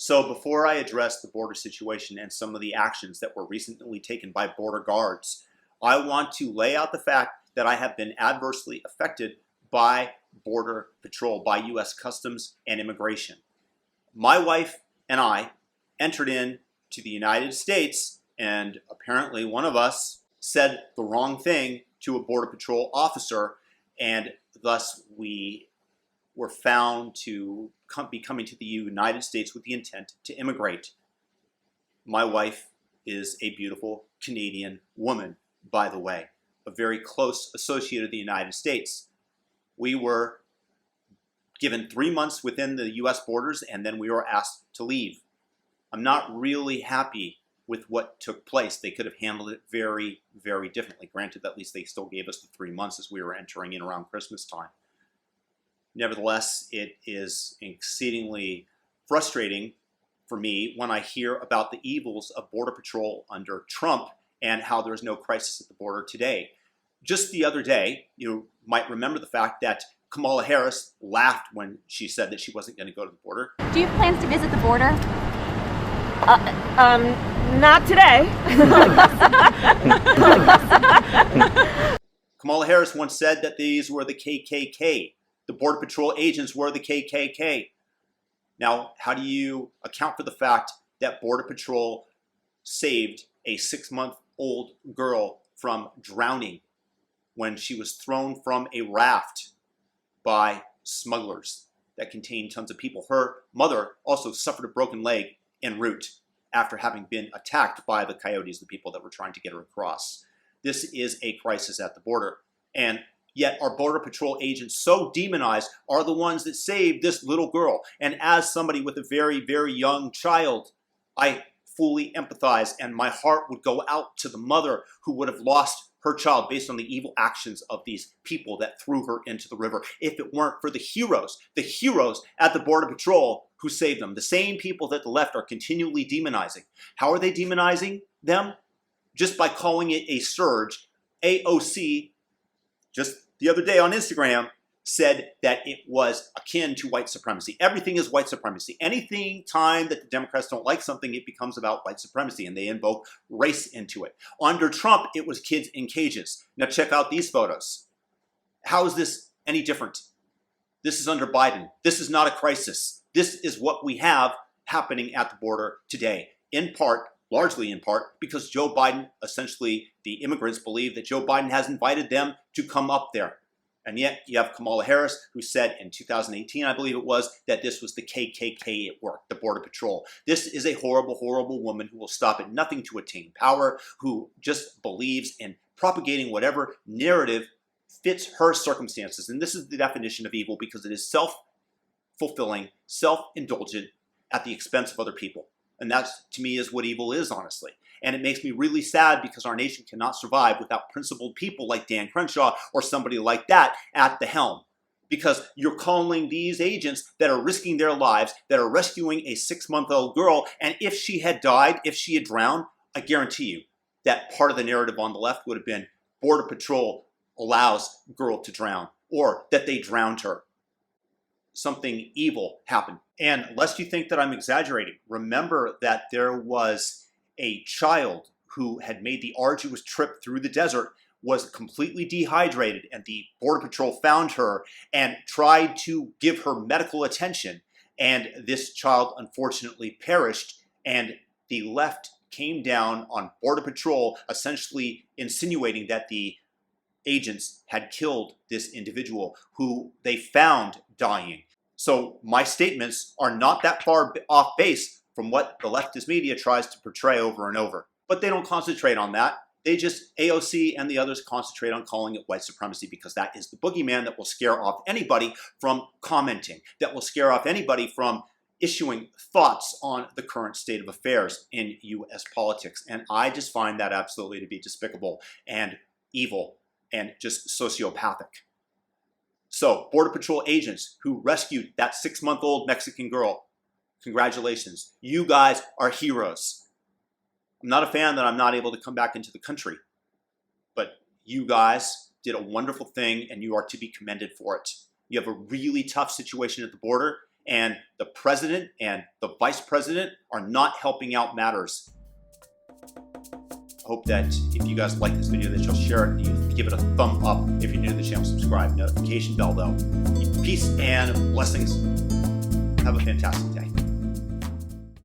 So before I address the border situation and some of the actions that were recently taken by border guards, I want to lay out the fact that I have been adversely affected by Border Patrol, by U.S. Customs and Immigration. My wife and I entered into the United States, and apparently one of us said the wrong thing to a Border Patrol officer, and thus we were found to be coming to the United States with the intent to immigrate. My wife is a beautiful Canadian woman, by the way, a very close associate of the United States. We were given 3 months within the US borders, and then we were asked to leave. I'm not really happy with what took place. They could have handled it very, very differently. Granted, at least they still gave us the 3 months as we were entering in around Christmas time. Nevertheless, it is exceedingly frustrating for me when I hear about the evils of Border Patrol under Trump and how there is no crisis at the border today. Just the other day, you might remember the fact that Kamala Harris laughed when she said that she wasn't going to go to the border. Do you have plans to visit the border? Not today. Kamala Harris once said that these were the KKK. The Border Patrol agents were the KKK. Now, how do you account for the fact that Border Patrol saved a 6-month-old girl from drowning when she was thrown from a raft by smugglers that contained tons of people? Her mother also suffered a broken leg en route after having been attacked by the coyotes, the people that were trying to get her across. This is a crisis at the border. And yet our Border Patrol agents, so demonized, are the ones that saved this little girl. And as somebody with a very, very young child, I fully empathize, and my heart would go out to the mother who would have lost her child based on the evil actions of these people that threw her into the river. If it weren't for the heroes at the Border Patrol who saved them, the same people that the left are continually demonizing. How are they demonizing them? Just by calling it a surge. AOC, just the other day on Instagram, said that it was akin to white supremacy. Everything is white supremacy. Anything time that the Democrats don't like something, it becomes about white supremacy, and they invoke race into it. Under Trump, it was kids in cages. Now check out these photos. How is this any different? This is under Biden. This is not a crisis. This is what we have happening at the border today, in part, largely in part, because Joe Biden, essentially the immigrants believe that Joe Biden has invited them to come up there. And yet you have Kamala Harris, who said in 2018, I believe it was, that this was the KKK at work, the Border Patrol. This is a horrible, horrible woman who will stop at nothing to attain power, who just believes in propagating whatever narrative fits her circumstances. And this is the definition of evil, because it is self-fulfilling, self-indulgent at the expense of other people. And that, to me, is what evil is, honestly. And it makes me really sad because our nation cannot survive without principled people like Dan Crenshaw or somebody like that at the helm. Because you're calling these agents that are risking their lives, that are rescuing a 6-month-old girl, and if she had died, if she had drowned, I guarantee you that part of the narrative on the left would have been Border Patrol allows girl to drown, or that they drowned her. Something evil happened. And lest you think that I'm exaggerating, remember that there was a child who had made the arduous trip through the desert, was completely dehydrated, and the Border Patrol found her and tried to give her medical attention. And this child unfortunately perished, and the left came down on Border Patrol, essentially insinuating that the agents had killed this individual who they found dying. So my statements are not that far off base from what the leftist media tries to portray over and over. But they don't concentrate on that. They just, AOC and the others, concentrate on calling it white supremacy, because that is the boogeyman that will scare off anybody from commenting, that will scare off anybody from issuing thoughts on the current state of affairs in U.S. politics. And I just find that absolutely to be despicable and evil and just sociopathic. So, Border Patrol agents who rescued that 6-month-old Mexican girl, congratulations. You guys are heroes. I'm not a fan that I'm not able to come back into the country, but you guys did a wonderful thing, and you are to be commended for it. You have a really tough situation at the border, and the president and the vice president are not helping out matters. Hope that if you guys like this video that you'll share it, you give it a thumb up. If you're new to the channel, subscribe, notification bell though. Peace and blessings. Have a fantastic day.